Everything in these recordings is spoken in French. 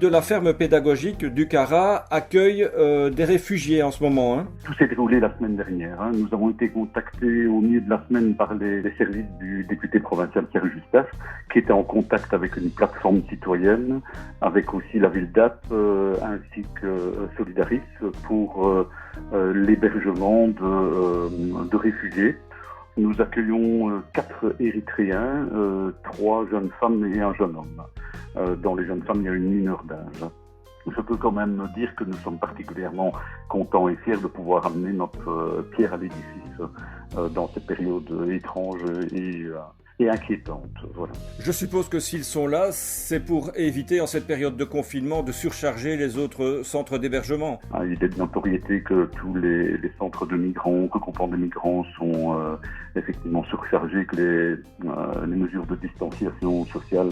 de la ferme pédagogique du Cara accueille des réfugiés en ce moment, hein? Tout s'est déroulé la semaine dernière. Nous avons été contactés au milieu de la semaine par les services du député provincial Pierre Justas, qui était en contact avec une plateforme citoyenne, avec aussi la ville d'Apt ainsi que Solidaris pour l'hébergement de réfugiés. Nous accueillons 4 Érythréens, 3 jeunes femmes et un jeune homme. Dans les jeunes femmes, il y a une mineure d'âge. Je peux quand même dire que nous sommes particulièrement contents et fiers de pouvoir amener notre pierre à l'édifice dans cette période étrange et inquiétante. Voilà. Je suppose que s'ils sont là, c'est pour éviter en cette période de confinement de surcharger les autres centres d'hébergement. Il est de notoriété que tous les centres de migrants, que comprennent des migrants, sont effectivement surchargés, que les mesures de distanciation sociale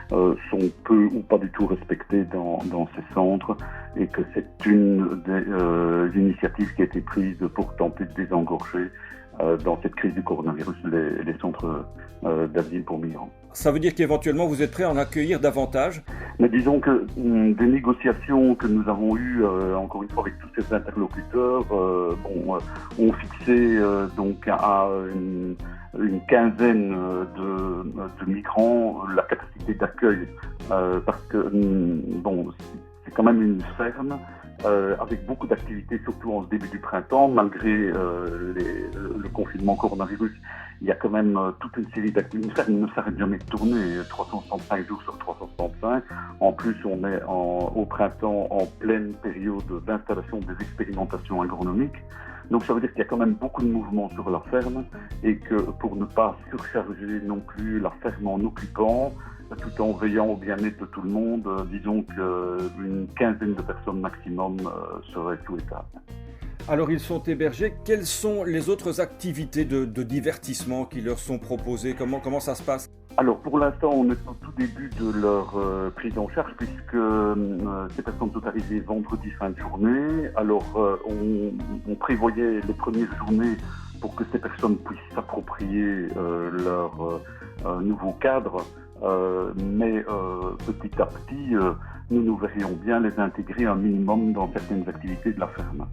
sont peu ou pas du tout respectées dans ces centres, et que c'est une des initiatives qui a été prise pour tenter de désengorger dans cette crise du coronavirus les centres d'asile pour migrants. Ça veut dire qu'éventuellement vous êtes prêt à en accueillir davantage? Mais disons que des négociations que nous avons eues, encore une fois avec tous ces interlocuteurs, ont fixé donc à une quinzaine de migrants la capacité d'accueil, parce que c'est quand même une ferme avec beaucoup d'activités, surtout en ce début du printemps, malgré le confinement coronavirus. Il y a quand même toute une série d'activités. Une ferme ne s'arrête jamais de tourner, 365 jours sur 365. En plus, on est au printemps en pleine période d'installation des expérimentations agronomiques. Donc ça veut dire qu'il y a quand même beaucoup de mouvements sur la ferme, et que pour ne pas surcharger non plus la ferme en occupants, tout en veillant au bien-être de tout le monde, disons qu'une quinzaine de personnes maximum serait souhaitable. Alors ils sont hébergés. Quelles sont les autres activités de divertissement qui leur sont proposées? Comment ça se passe? Alors pour l'instant, on est au tout début de leur prise en charge, puisque ces personnes sont arrivées vendredi fin de journée. Alors on prévoyait les premières journées pour que ces personnes puissent s'approprier leur nouveau cadre. Mais petit à petit, nous verrions bien les intégrer un minimum dans certaines activités de la ferme.